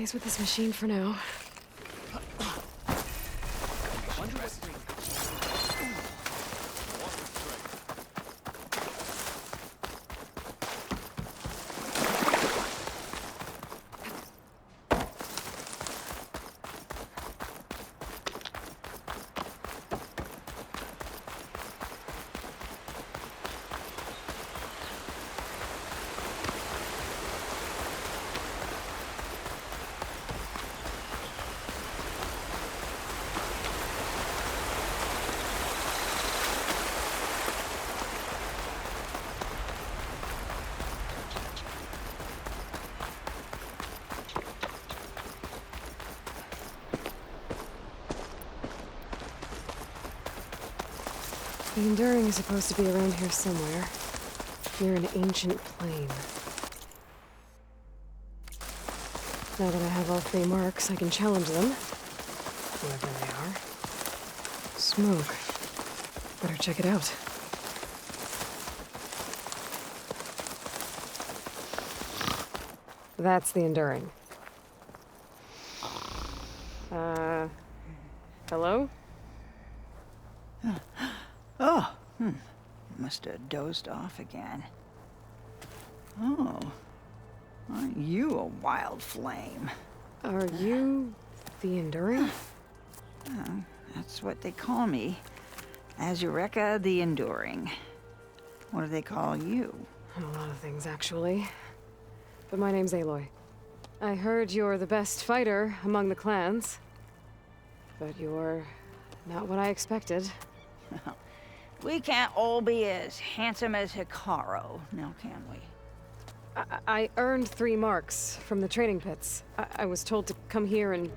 stays with this machine for now. The Enduring is supposed to be around here somewhere, near an ancient plain. Now that I have all 3 marks, I can challenge them, whoever they are. Smoke. Better check it out. That's the Enduring. Hello? Oh, must have dozed off again. Oh, aren't you a wild flame? Are you the Enduring? That's what they call me. Azureka the Enduring. What do they call you? A lot of things, actually. But my name's Aloy. I heard you're the best fighter among the clans. But you're not what I expected. We can't all be as handsome as Hikaru, now can we? I earned 3 marks from the training pits. I was told to come here and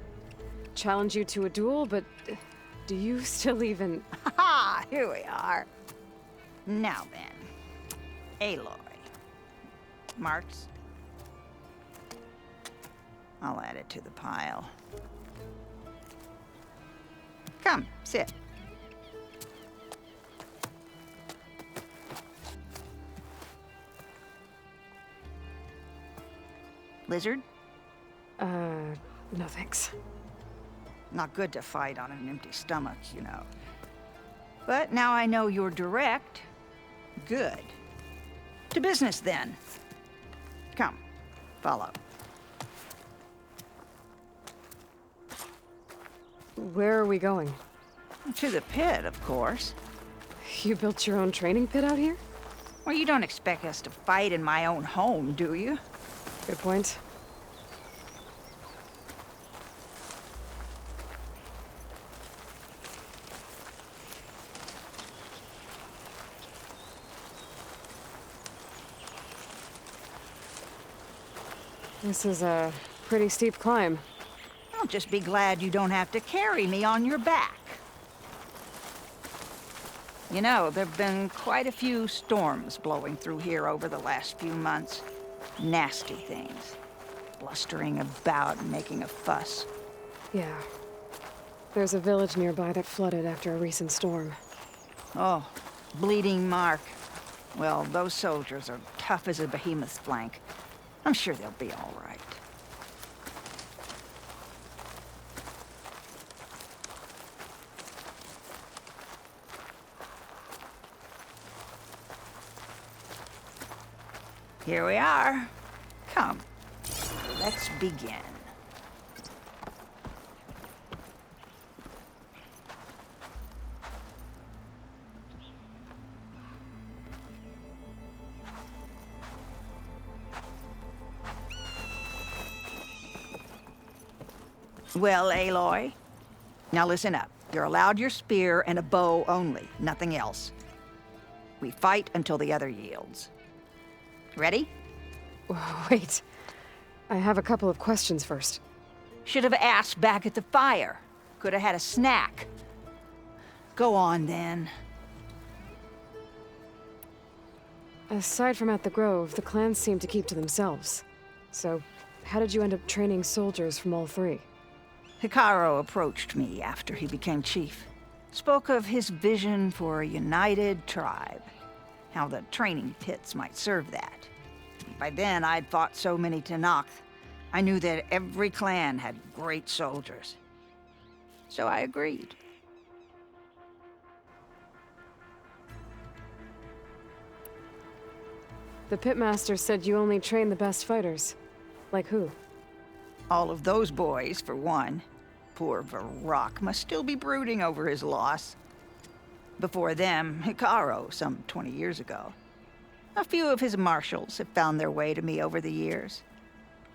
challenge you to a duel, but do you still even... Ha! Here we are. Now then, Aloy. Marks? I'll add it to the pile. Come, sit. Lizard? No thanks. Not good to fight on an empty stomach, you know. But now I know you're direct. Good. To business, then. Come, follow. Where are we going? To the pit, of course. You built your own training pit out here? Well, you don't expect us to fight in my own home, do you? Good point. This is a pretty steep climb. I'll just be glad you don't have to carry me on your back. You know, there've been quite a few storms blowing through here over the last few months. Nasty things. Blustering about and making a fuss. Yeah. There's a village nearby that flooded after a recent storm. Oh, Bleeding Mark. Well, those soldiers are tough as a behemoth's flank. I'm sure they'll be all right. Here we are. Come, let's begin. Well, Aloy, now listen up. You're allowed your spear and a bow only, nothing else. We fight until the other yields. Ready? Wait. I have a couple of questions first. Should have asked back at the fire. Could have had a snack. Go on, then. Aside from at the Grove, the clans seem to keep to themselves. So, how did you end up training soldiers from all 3? Hikaru approached me after he became chief. Spoke of his vision for a united tribe. How the training pits might serve that. By then, I'd fought so many Tanakh. I knew that every clan had great soldiers. So I agreed. The pitmaster said you only train the best fighters. Like who? All of those boys, for one. Poor Varrock must still be brooding over his loss. Before them, Hikaru, some 20 years ago. A few of his marshals have found their way to me over the years.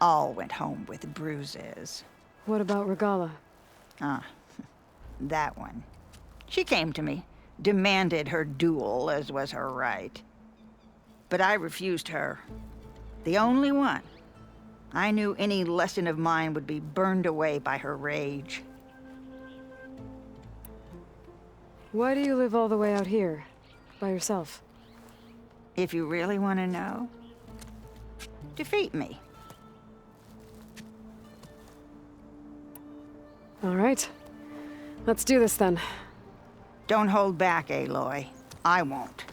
All went home with bruises. What about Regala? Ah, that one. She came to me, demanded her duel, as was her right. But I refused her. The only one. I knew any lesson of mine would be burned away by her rage. Why do you live all the way out here? By yourself? If you really want to know, defeat me. All right. Let's do this then. Don't hold back, Aloy. I won't.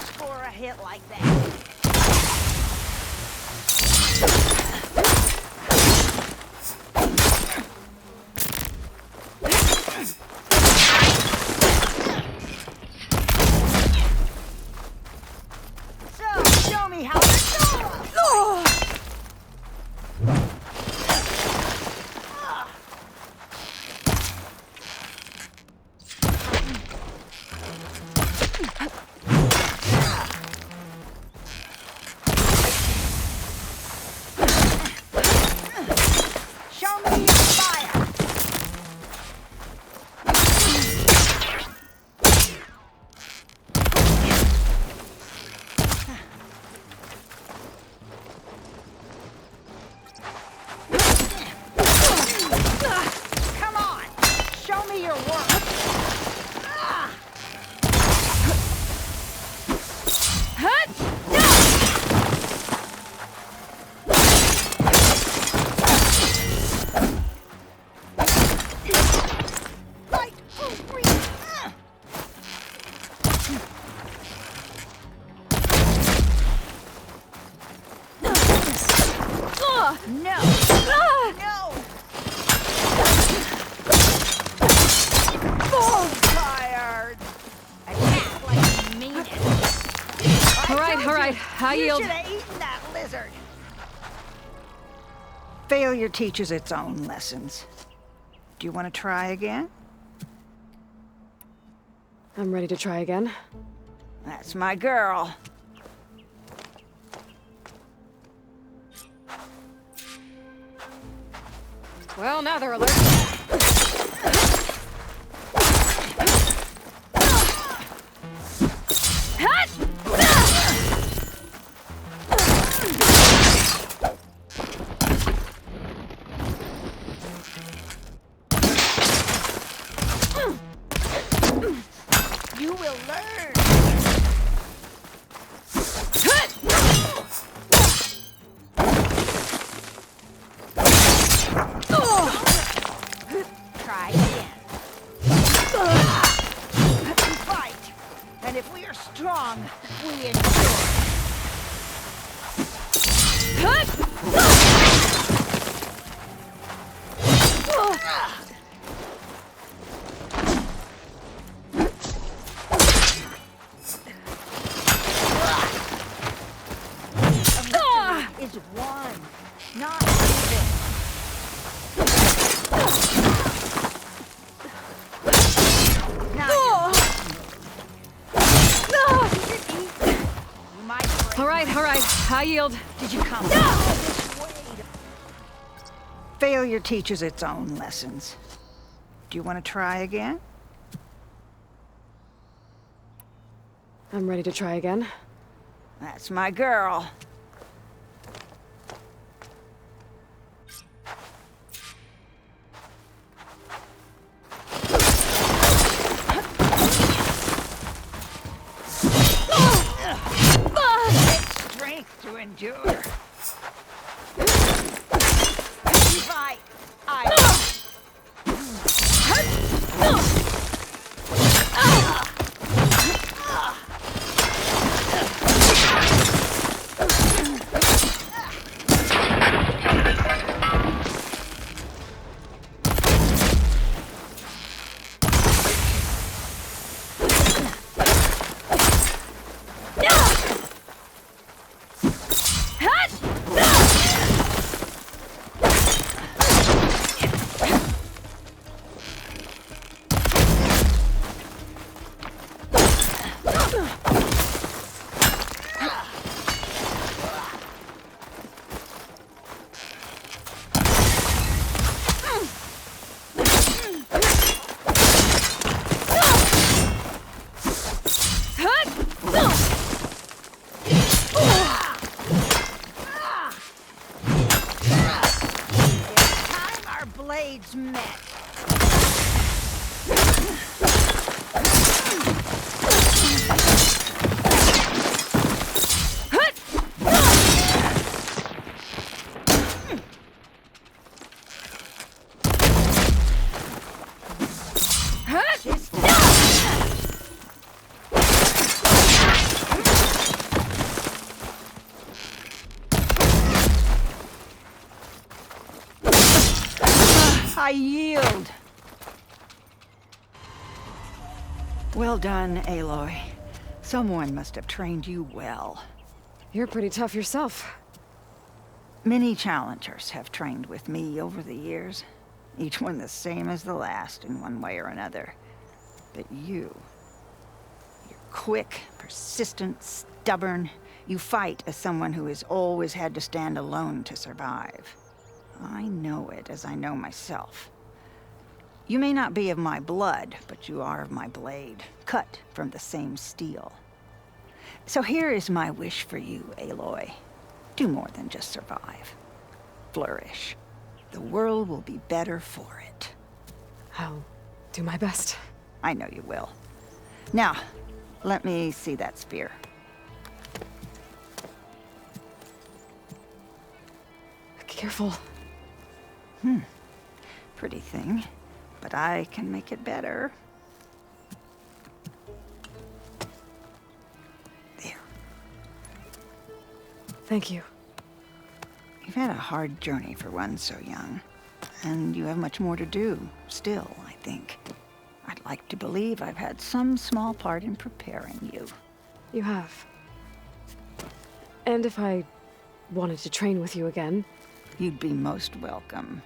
Score a hit like that. So, show me how to go! Show me your fire! Come on! Show me your work! Fight! No! No! Tired! Attack like you mean it! All right. I You yield. should have eaten that lizard. Failure teaches its own lessons. Do you want to try again? I'm ready to try again. That's my girl. Well, now they're alert. You will learn! Try again. We fight, and if we are strong, we endure. Is one, not even. Now you might break. All right. I yield. Did you come all this way? Failure teaches its own lessons. Do you want to try again? I'm ready to try again. That's my girl. Strength to endure. blades met. I yield. Well done, Aloy. Someone must have trained you well. You're pretty tough yourself. Many challengers have trained with me over the years, each one the same as the last in one way or another. But you're quick, persistent, stubborn. You fight as someone who has always had to stand alone to survive. I know it as I know myself. You may not be of my blood, but you are of my blade, cut from the same steel. So here is my wish for you, Aloy. Do more than just survive. Flourish. The world will be better for it. I'll do my best. I know you will. Now, let me see that spear. Careful. Pretty thing, but I can make it better. There. Thank you. You've had a hard journey for one so young, and you have much more to do, still, I think. I'd like to believe I've had some small part in preparing you. You have. And if I wanted to train with you again, You'd be most welcome.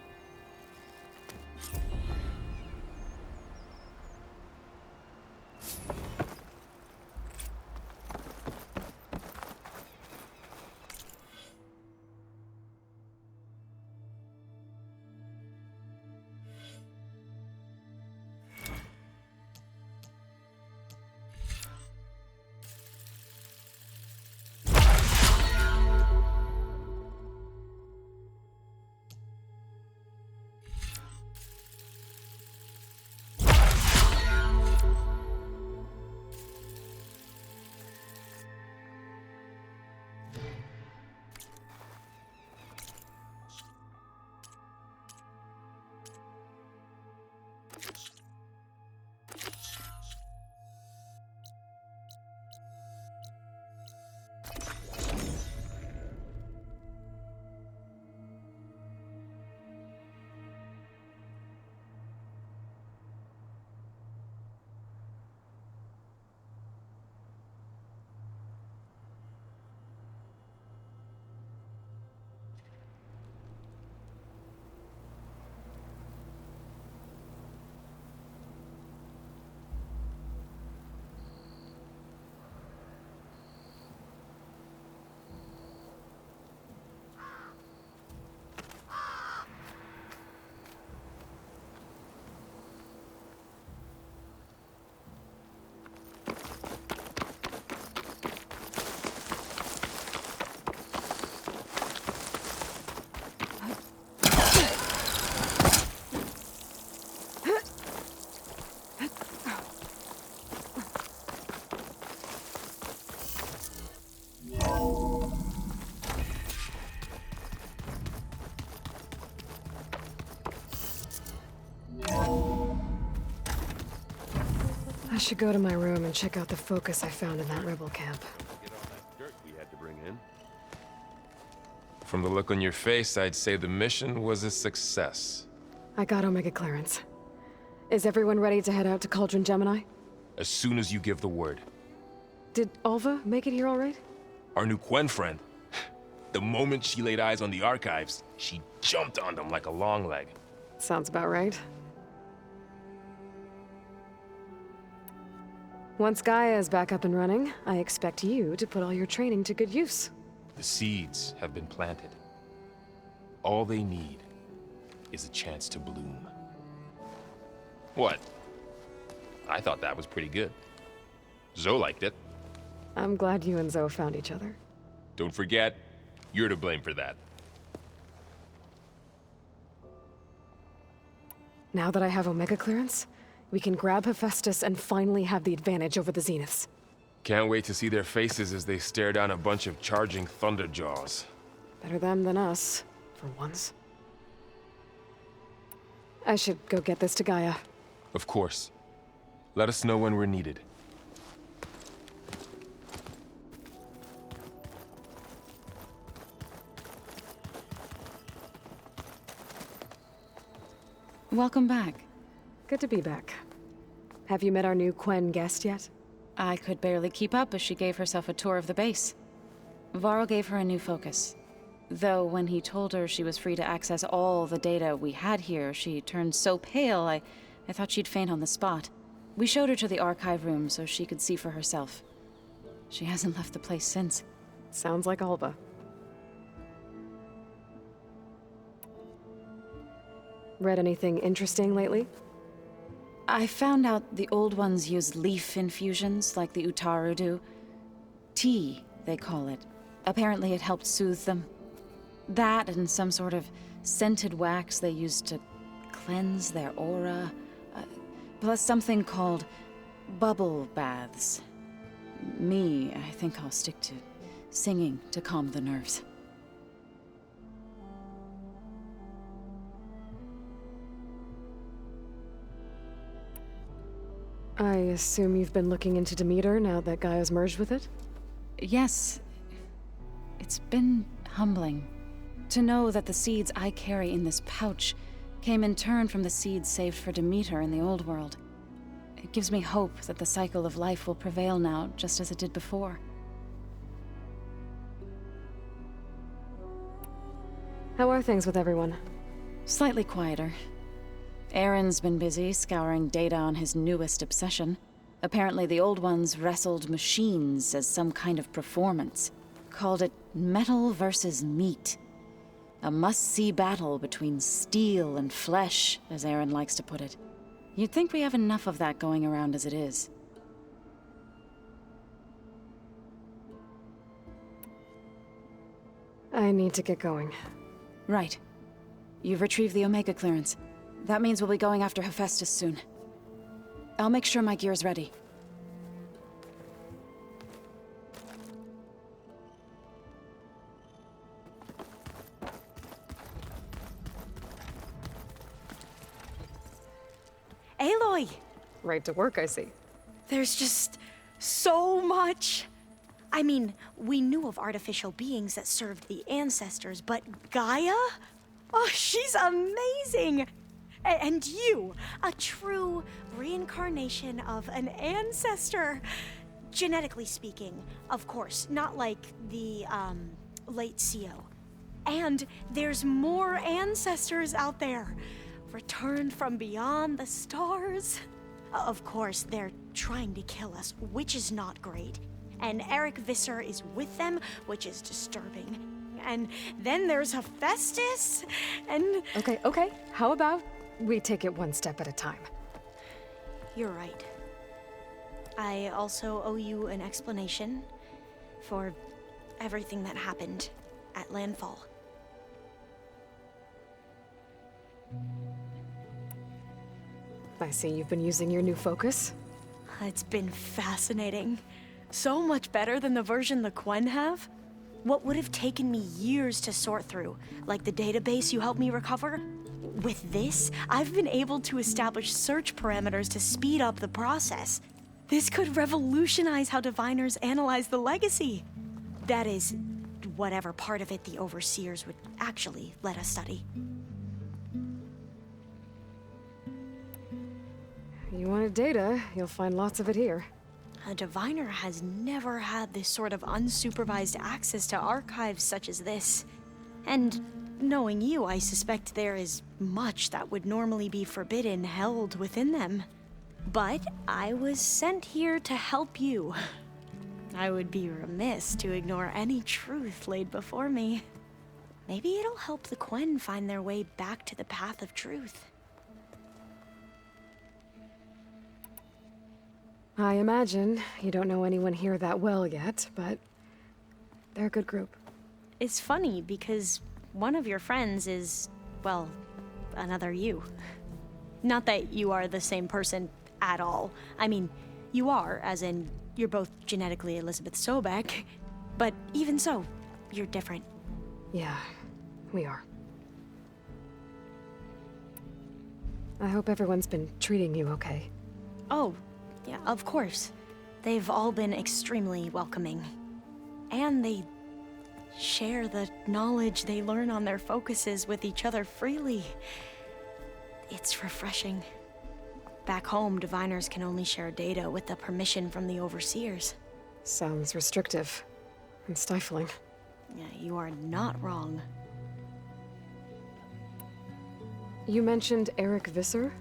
I should go to my room and check out the focus I found in that rebel camp. Get all that dirt we had to bring in. From the look on your face, I'd say the mission was a success. I got Omega clearance. Is everyone ready to head out to Cauldron Gemini? As soon as you give the word. Did Alva make it here all right? Our new Quen friend. The moment she laid eyes on the archives, she jumped on them like a long leg. Sounds about right. Once Gaia is back up and running, I expect you to put all your training to good use. The seeds have been planted. All they need is a chance to bloom. What? I thought that was pretty good. Zoe liked it. I'm glad you and Zoe found each other. Don't forget, you're to blame for that. Now that I have Omega clearance, we can grab Hephaestus and finally have the advantage over the Zeniths. Can't wait to see their faces as they stare down a bunch of charging Thunderjaws. Better them than us, for once. I should go get this to Gaia. Of course. Let us know when we're needed. Welcome back. Good to be back. Have you met our new Quen guest yet? I could barely keep up as she gave herself a tour of the base. Varl gave her a new focus. Though when he told her she was free to access all the data we had here, she turned so pale I thought she'd faint on the spot. We showed her to the archive room so she could see for herself. She hasn't left the place since. Sounds like Alba. Read anything interesting lately? I found out the old ones use leaf infusions like the Utaru do. Tea, they call it. Apparently it helped soothe them. That and some sort of scented wax they used to cleanse their aura. Plus something called bubble baths. Me, I think I'll stick to singing to calm the nerves. I assume you've been looking into Demeter now that Gaia's merged with it? Yes. It's been humbling to know that the seeds I carry in this pouch came in turn from the seeds saved for Demeter in the old world. It gives me hope that the cycle of life will prevail now, just as it did before. How are things with everyone? Slightly quieter. Aaron's been busy scouring data on his newest obsession. Apparently the old ones wrestled machines as some kind of performance. Called it metal versus meat. A must-see battle between steel and flesh, as Aaron likes to put it. You'd think we have enough of that going around as it is. I need to get going. Right. You've retrieved the Omega clearance. That means we'll be going after Hephaestus soon. I'll make sure my gear's ready. Aloy! Right to work, I see. There's just so much. I mean, we knew of artificial beings that served the ancestors, but Gaia? Oh, she's amazing! And you, a true reincarnation of an ancestor. Genetically speaking, of course, not like the, late CO. And there's more ancestors out there, returned from beyond the stars. Of course, they're trying to kill us, which is not great. And Eric Visser is with them, which is disturbing. And then there's Hephaestus, and... Okay. How about we take it one step at a time? You're right. I also owe you an explanation for everything that happened at Landfall. I see you've been using your new focus. It's been fascinating. So much better than the version the Quen have. What would have taken me years to sort through, like the database you helped me recover? With this, I've been able to establish search parameters to speed up the process. This could revolutionize how diviners analyze the legacy. That is, whatever part of it the overseers would actually let us study. You wanted data, you'll find lots of it here. A diviner has never had this sort of unsupervised access to archives such as this. And knowing you, I suspect there is much that would normally be forbidden held within them. But I was sent here to help you. I would be remiss to ignore any truth laid before me. Maybe it'll help the Quen find their way back to the path of truth. I imagine you don't know anyone here that well yet, but they're a good group. It's funny because one of your friends is, well, another you. Not that you are the same person at all. I mean, you are, as in, you're both genetically Elizabeth Sobek, but even so, you're different. Yeah, we are. I hope everyone's been treating you okay. Oh, yeah, of course. They've all been extremely welcoming. And they share the knowledge they learn on their focuses with each other freely. It's refreshing. Back home, diviners can only share data with the permission from the overseers. Sounds restrictive and stifling. Yeah, you are not wrong. You mentioned Eric Visser?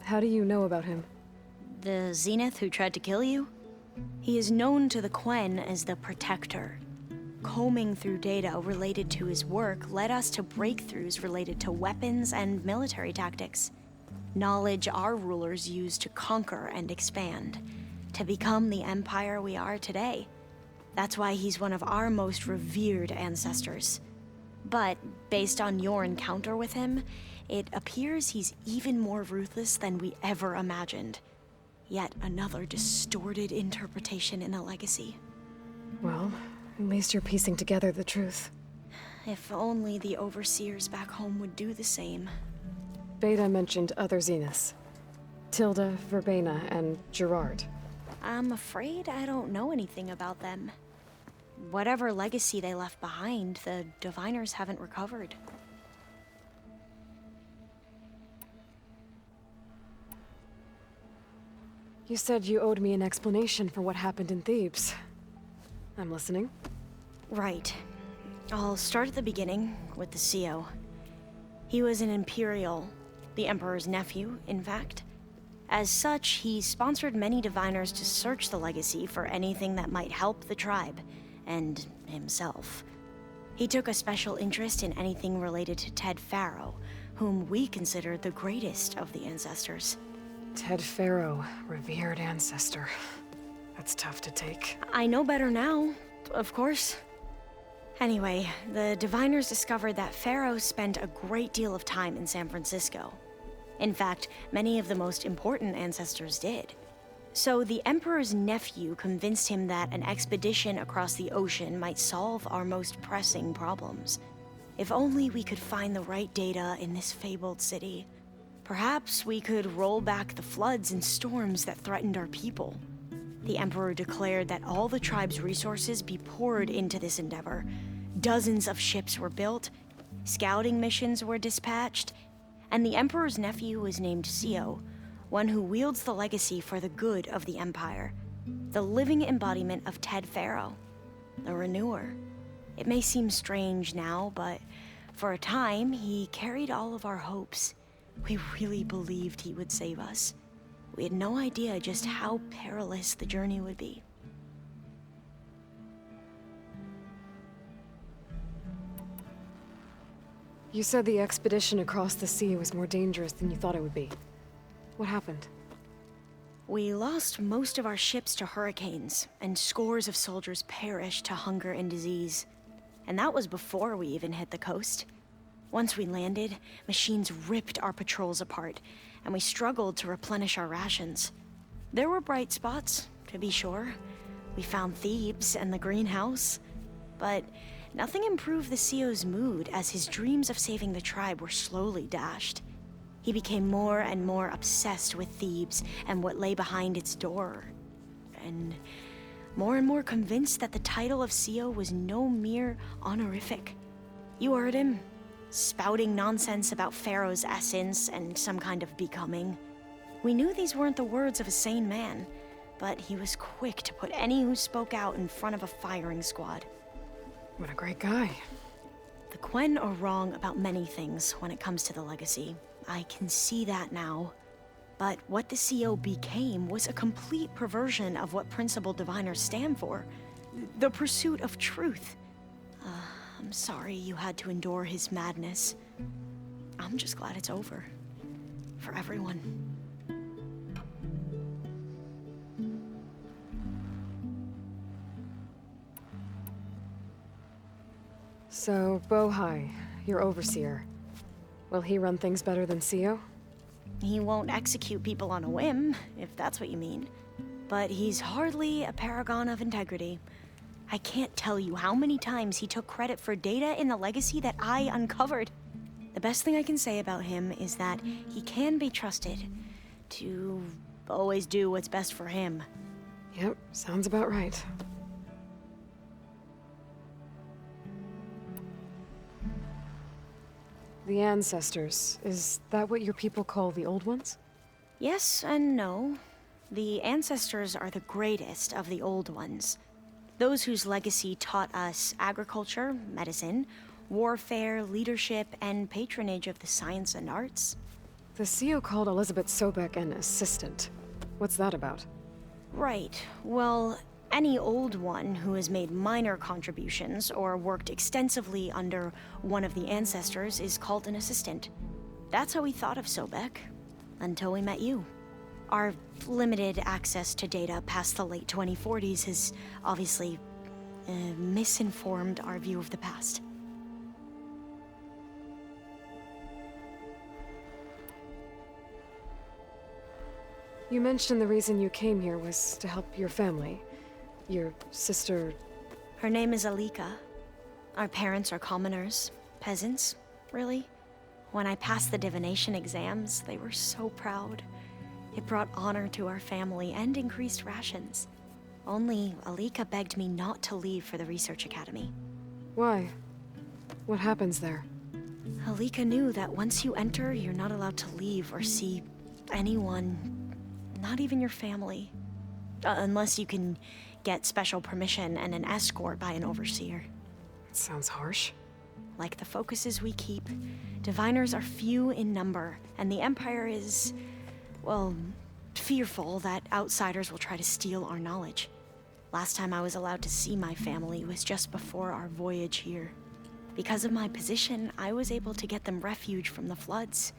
How do you know about him? The Zenith who tried to kill you? He is known to the Quen as the Protector. Combing through data related to his work led us to breakthroughs related to weapons and military tactics. Knowledge our rulers used to conquer and expand, to become the empire we are today. That's why he's one of our most revered ancestors. But based on your encounter with him, it appears he's even more ruthless than we ever imagined. Yet another distorted interpretation in the legacy. Well, at least you're piecing together the truth. If only the overseers back home would do the same. Beta mentioned other Zeniths. Tilda, Verbena, and Gerard. I'm afraid I don't know anything about them. Whatever legacy they left behind, the diviners haven't recovered. You said you owed me an explanation for what happened in Thebes. I'm listening. Right. I'll start at the beginning with the CO. He was an Imperial, the Emperor's nephew, in fact. As such, he sponsored many diviners to search the legacy for anything that might help the tribe, and himself. He took a special interest in anything related to Ted Faro, whom we consider the greatest of the ancestors. Ted Faro, revered ancestor. That's tough to take. I know better now, of course. Anyway, the diviners discovered that Faro spent a great deal of time in San Francisco. In fact, many of the most important ancestors did. So the Emperor's nephew convinced him that an expedition across the ocean might solve our most pressing problems. If only we could find the right data in this fabled city. Perhaps we could roll back the floods and storms that threatened our people. The Emperor declared that all the tribe's resources be poured into this endeavor. Dozens of ships were built, scouting missions were dispatched, and the Emperor's nephew was named CO, one who wields the legacy for the good of the Empire. The living embodiment of Ted Faro, the Renewer. It may seem strange now, but for a time, he carried all of our hopes. We really believed he would save us. We had no idea just how perilous the journey would be. You said the expedition across the sea was more dangerous than you thought it would be. What happened? We lost most of our ships to hurricanes, and scores of soldiers perished to hunger and disease. And that was before we even hit the coast. Once we landed, machines ripped our patrols apart, and we struggled to replenish our rations. There were bright spots, to be sure. We found Thebes and the greenhouse, but nothing improved the CO's mood as his dreams of saving the tribe were slowly dashed. He became more and more obsessed with Thebes and what lay behind its door, and more convinced that the title of CO was no mere honorific. You heard him, spouting nonsense about Pharaoh's essence and some kind of becoming. We knew these weren't the words of a sane man, but he was quick to put any who spoke out in front of a firing squad. What a great guy. The Quen are wrong about many things when it comes to the legacy. I can see that now. But what the CO became was a complete perversion of what principled diviners stand for. The pursuit of truth. I'm sorry you had to endure his madness. I'm just glad it's over. For everyone. So, Bohai, your overseer. Will he run things better than CO? He won't execute people on a whim, if that's what you mean. But he's hardly a paragon of integrity. I can't tell you how many times he took credit for data in the legacy that I uncovered. The best thing I can say about him is that he can be trusted to always do what's best for him. Yep, sounds about right. The ancestors, is that what your people call the old ones? Yes and no. The ancestors are the greatest of the old ones. Those whose legacy taught us agriculture, medicine, warfare, leadership, and patronage of the science and arts. The CO called Elizabeth Sobek an assistant. What's that about? Right. Well, any old one who has made minor contributions or worked extensively under one of the ancestors is called an assistant. That's how we thought of Sobek, until we met you. Our limited access to data past the late 2040s has obviously misinformed our view of the past. You mentioned the reason you came here was to help your family. Your sister... Her name is Alika. Our parents are commoners, peasants, really. When I passed the divination exams, they were so proud. It brought honor to our family and increased rations. Only Alika begged me not to leave for the research academy. Why? What happens there? Alika knew that once you enter, you're not allowed to leave or see anyone, not even your family. Unless you can get special permission and an escort by an overseer. It sounds harsh. Like the focuses we keep, diviners are few in number, and the Empire is, well, fearful that outsiders will try to steal our knowledge. Last time I was allowed to see my family was just before our voyage here. Because of my position, I was able to get them refuge from the floods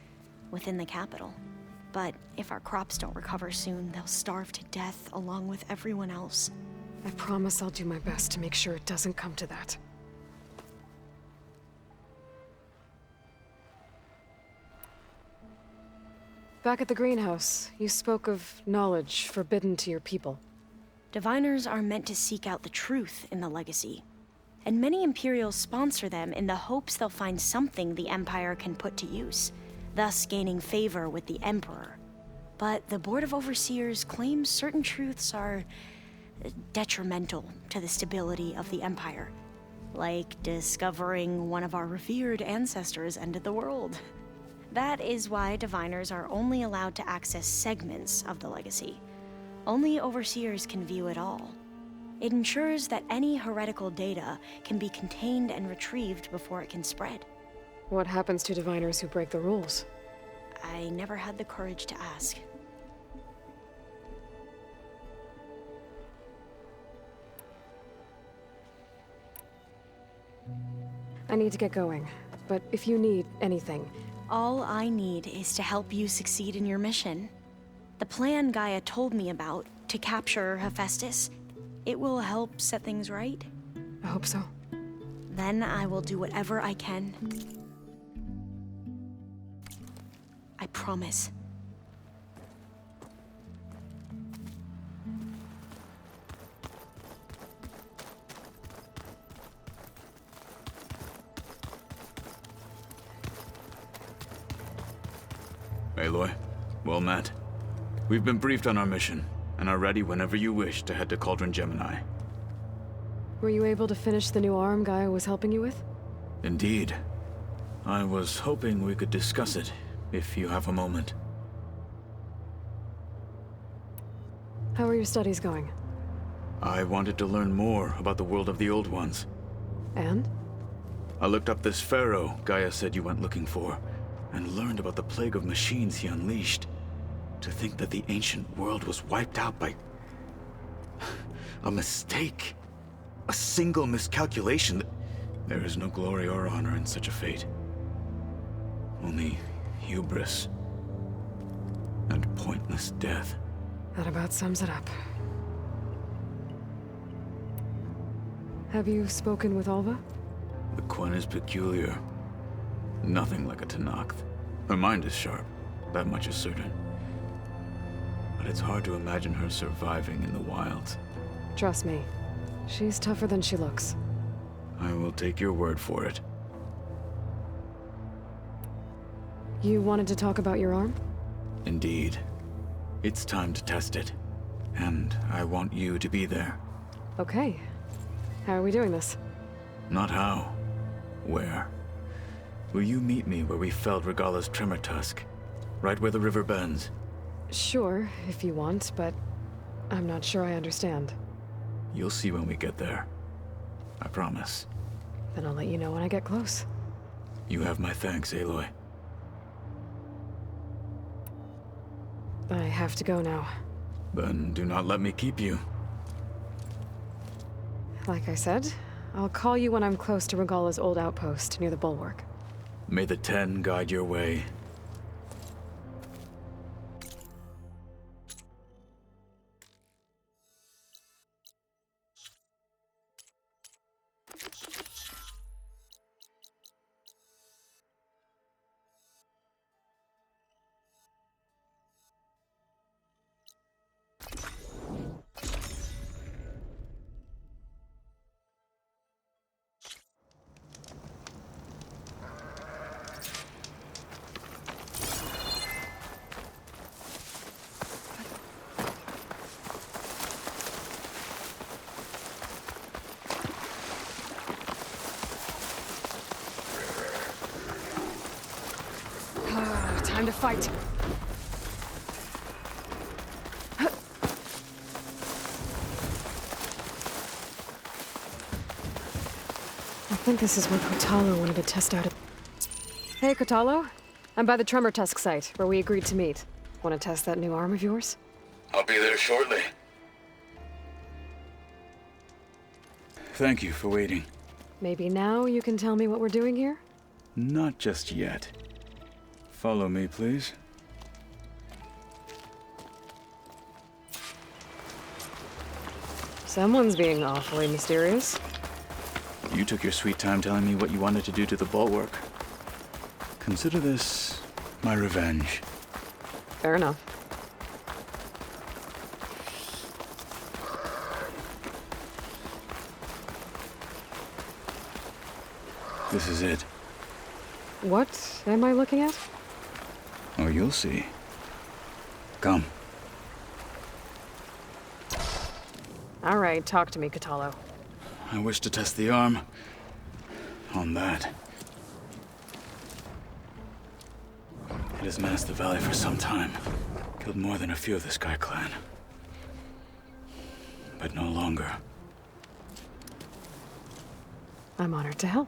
within the capital. But if our crops don't recover soon, they'll starve to death along with everyone else. I promise I'll do my best to make sure it doesn't come to that. Back at the greenhouse, you spoke of knowledge forbidden to your people. Diviners are meant to seek out the truth in the legacy. And many Imperials sponsor them in the hopes they'll find something the Empire can put to use, thus gaining favor with the Emperor. But the Board of Overseers claims certain truths are detrimental to the stability of the Empire. Like discovering one of our revered ancestors ended the world. That is why diviners are only allowed to access segments of the legacy. Only overseers can view it all. It ensures that any heretical data can be contained and retrieved before it can spread. What happens to diviners who break the rules? I never had the courage to ask. I need to get going, but if you need anything... All I need is to help you succeed in your mission. The plan Gaia told me about, to capture Hephaestus, it will help set things right. I hope so. Then I will do whatever I can. I promise. Aloy, well met. We've been briefed on our mission, and are ready whenever you wish to head to Cauldron Gemini. Were you able to finish the new arm Gaia was helping you with? Indeed. I was hoping we could discuss it, if you have a moment. How are your studies going? I wanted to learn more about the world of the Old Ones. And? I looked up this pharaoh Gaia said you went looking for, and learned about the plague of machines he unleashed. To think that the ancient world was wiped out by... a mistake. A single miscalculation. There is no glory or honor in such a fate. Only hubris. And pointless death. That about sums it up. Have you spoken with Alva? The Quen is peculiar. Nothing like a Tenakth. Her mind is sharp, that much is certain. But it's hard to imagine her surviving in the wilds. Trust me, she's tougher than she looks. I will take your word for it. You wanted to talk about your arm? Indeed. It's time to test it. And I want you to be there. Okay. How are we doing this? Not how. Where? Will you meet me where we felled Regalla's tremor tusk? Right where the river bends? Sure, if you want, but I'm not sure I understand. You'll see when we get there. I promise. Then I'll let you know when I get close. You have my thanks, Aloy. I have to go now. Then do not let me keep you. Like I said, I'll call you when I'm close to Regalla's old outpost near the bulwark. May the Ten guide your way. Time to fight. I think this is where Kotalo wanted to test out a... Hey, Kotalo. I'm by the Tremor Tusk site, where we agreed to meet. Want to test that new arm of yours? I'll be there shortly. Thank you for waiting. Maybe now you can tell me what we're doing here? Not just yet. Follow me, please. Someone's being awfully mysterious. You took your sweet time telling me what you wanted to do to the bulwark. Consider this my revenge. Fair enough. This is it. What am I looking at? Oh, you'll see. Come. All right, talk to me, Kotalo. I wish to test the arm on that. It has menaced the valley for some time. Killed more than a few of the Sky Clan. But no longer. I'm honored to help.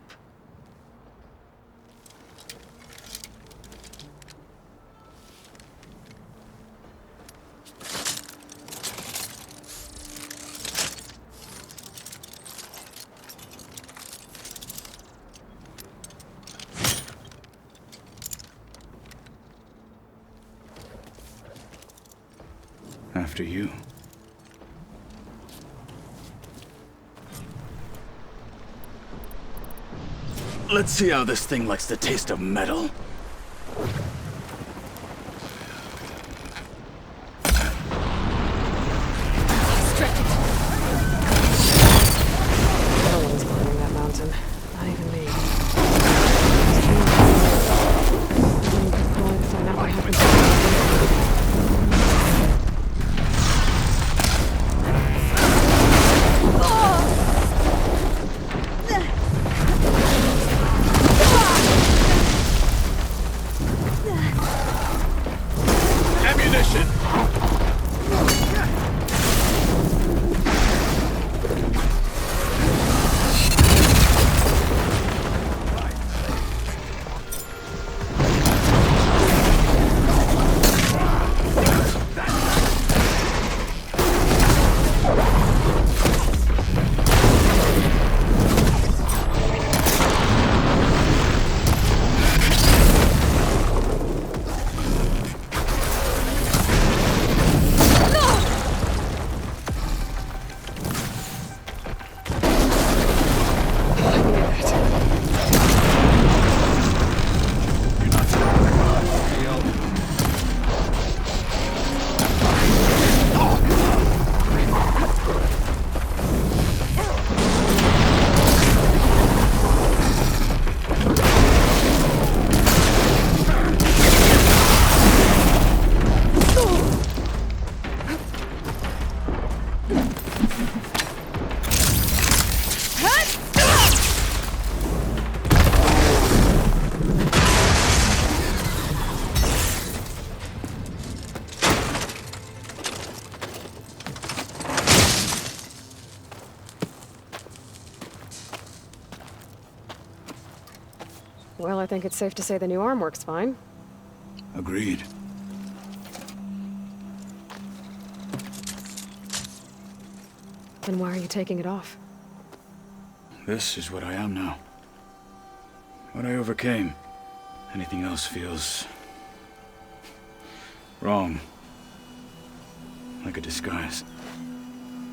After you. Let's see how this thing likes the taste of metal. No one's climbing that mountain. Not even me. I'm going to find out what happened to Ammunition! I think it's safe to say the new arm works fine. Agreed. Then why are you taking it off? This is what I am now. What I overcame. Anything else feels... wrong. Like a disguise.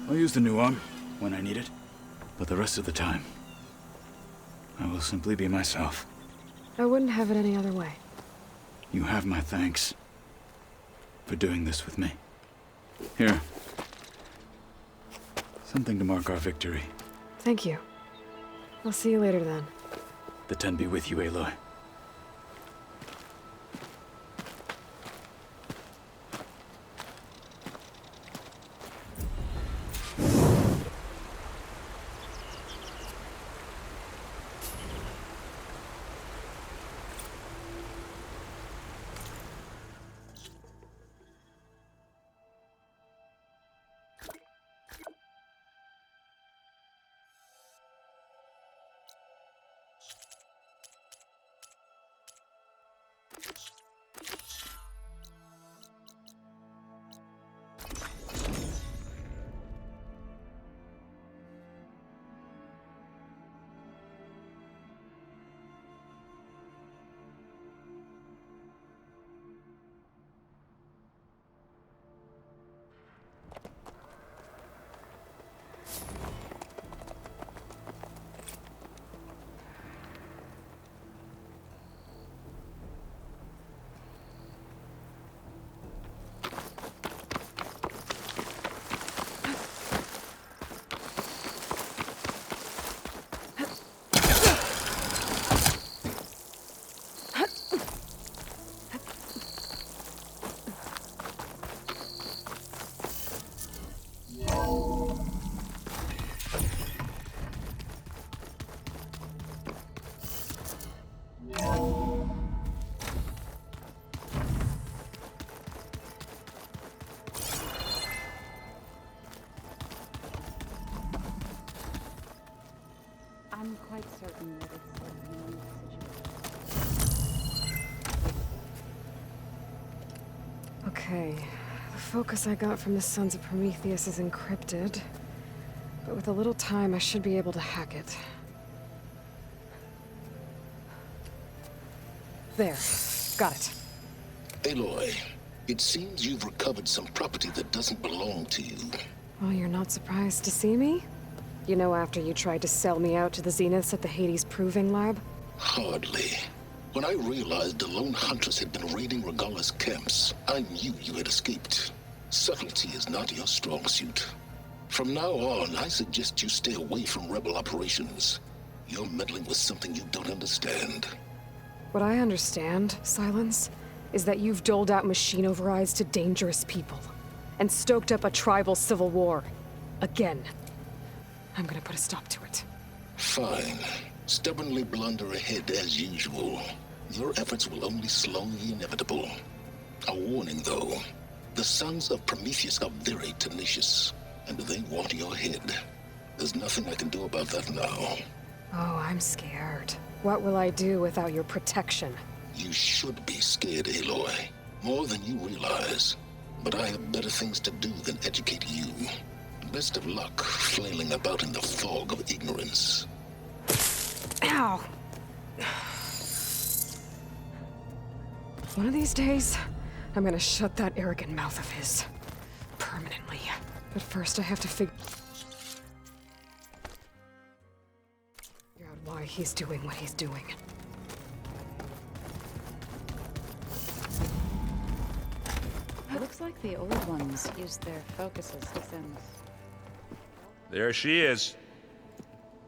I'll use the new arm when I need it, but the rest of the time, I will simply be myself. I wouldn't have it any other way. You have my thanks for doing this with me. Here. Something to mark our victory. Thank you. I'll see you later then. The Ten be with you, Aloy. I'm quite certain that it's a unique situation. Okay. The focus I got from the Sons of Prometheus is encrypted. But with a little time, I should be able to hack it. There. Got it. Aloy, it seems you've recovered some property that doesn't belong to you. Well, you're not surprised to see me? You know, after you tried to sell me out to the Zeniths at the Hades Proving Lab? Hardly. When I realized the lone huntress had been raiding Regala's camps, I knew you had escaped. Subtlety is not your strong suit. From now on, I suggest you stay away from rebel operations. You're meddling with something you don't understand. What I understand, Silence, is that you've doled out machine overrides to dangerous people, and stoked up a tribal civil war. Again. I'm gonna put a stop to it. Fine. Stubbornly blunder ahead as usual. Your efforts will only slow the inevitable. A warning, though. The Sons of Prometheus are very tenacious, and they want your head. There's nothing I can do about that now. Oh, I'm scared. What will I do without your protection? You should be scared, Aloy. More than you realize. But I have better things to do than educate you. Best of luck flailing about in the fog of ignorance. Ow! One of these days, I'm gonna shut that arrogant mouth of his. Permanently. But first I have to figure out why he's doing what he's doing. It looks like the old ones used their focuses to send. There she is.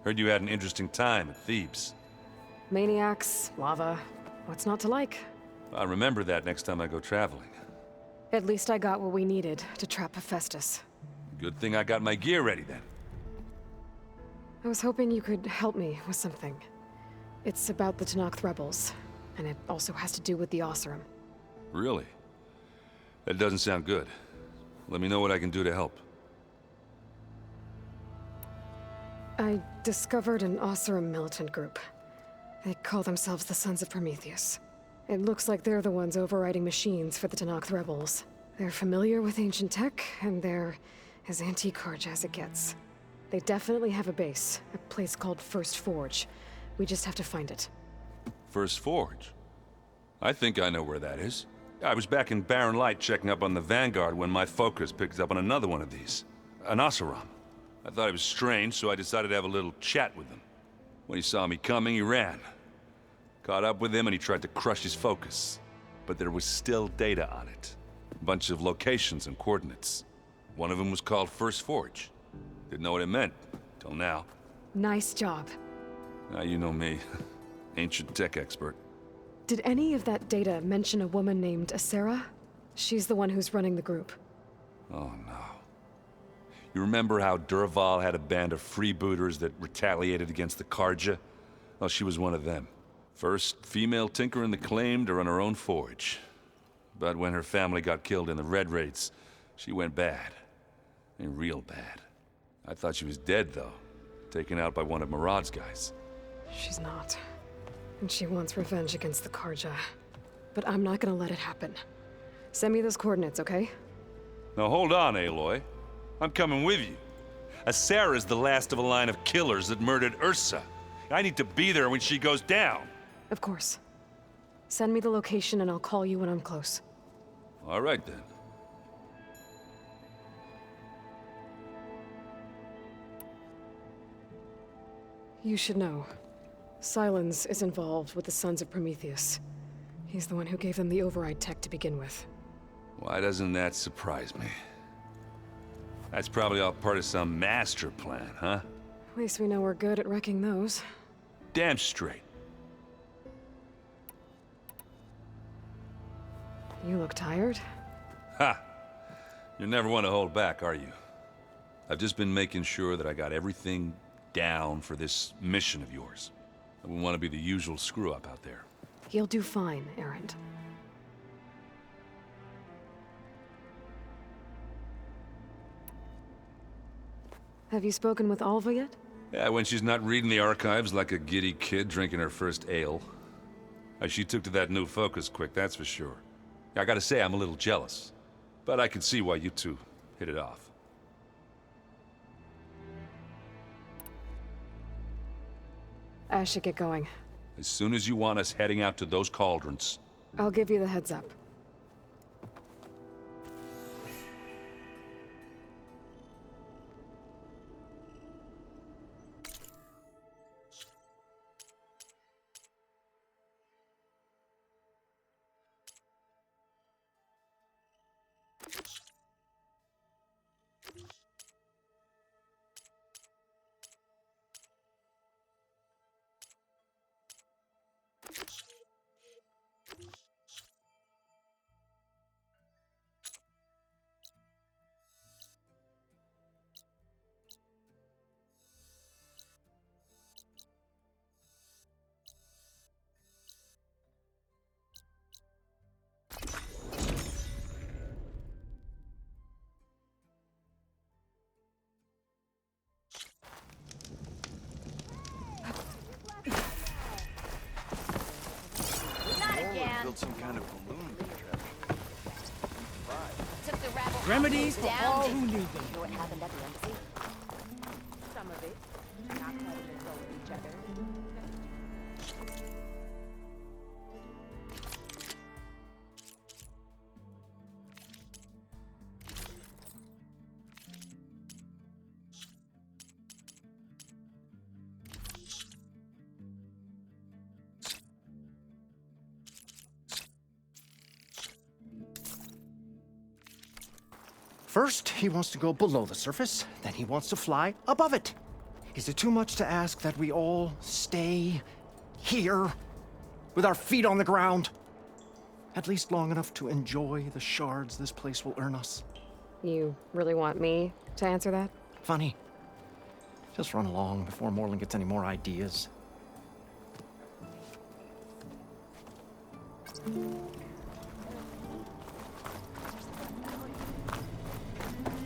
Heard you had an interesting time at Thebes. Maniacs, lava, what's not to like? I'll remember that next time I go traveling. At least I got what we needed to trap Hephaestus. Good thing I got my gear ready then. I was hoping you could help me with something. It's about the Tenakth rebels, and it also has to do with the Oseram. Really? That doesn't sound good. Let me know what I can do to help. I discovered an Oseram militant group. They call themselves the Sons of Prometheus. It looks like they're the ones overriding machines for the Tenakth rebels. They're familiar with ancient tech, and they're as anti-Karja as it gets. They definitely have a base, a place called First Forge. We just have to find it. First Forge? I think I know where that is. I was back in Barren Light checking up on the Vanguard when my focus picked up on another one of these. An Oseram. I thought it was strange, so I decided to have a little chat with him. When he saw me coming, he ran. Caught up with him and he tried to crush his focus. But there was still data on it. A bunch of locations and coordinates. One of them was called First Forge. Didn't know what it meant, till now. Nice job. Now you know me. Ancient tech expert. Did any of that data mention a woman named Asera? She's the one who's running the group. Oh no. You remember how Durval had a band of freebooters that retaliated against the Karja? Well, she was one of them. First female tinker in the claim to run her own forge. But when her family got killed in the Red Raids, she went bad. And real bad. I thought she was dead, though. Taken out by one of Murad's guys. She's not. And she wants revenge against the Karja. But I'm not gonna let it happen. Send me those coordinates, okay? Now hold on, Aloy. I'm coming with you. Asera's the last of a line of killers that murdered Ursa. I need to be there when she goes down. Of course. Send me the location and I'll call you when I'm close. All right, then. You should know. Silence is involved with the Sons of Prometheus. He's the one who gave them the override tech to begin with. Why doesn't that surprise me? That's probably all part of some master plan, huh? At least we know we're good at wrecking those. Damn straight. You look tired? Ha! You're never one to hold back, are you? I've just been making sure that I got everything down for this mission of yours. I wouldn't want to be the usual screw-up out there. You'll do fine, Erend. Have you spoken with Alva yet? Yeah, when she's not reading the archives like a giddy kid drinking her first ale. She took to that new focus quick, that's for sure. I gotta say, I'm a little jealous. But I can see why you two hit it off. I should get going. As soon as you want us heading out to those cauldrons. I'll give you the heads up. Built some kind of balloon contraption. Took the rabble Remedies for down all to- who need them. You know what happened at the embassy? Some of it. Not letting it go with each other. First, he wants to go below the surface, then he wants to fly above it. Is it too much to ask that we all stay here, with our feet on the ground? At least long enough to enjoy the shards this place will earn us. You really want me to answer that? Funny. Just run along before Morlund gets any more ideas.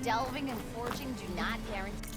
Delving and forging do not guarantee.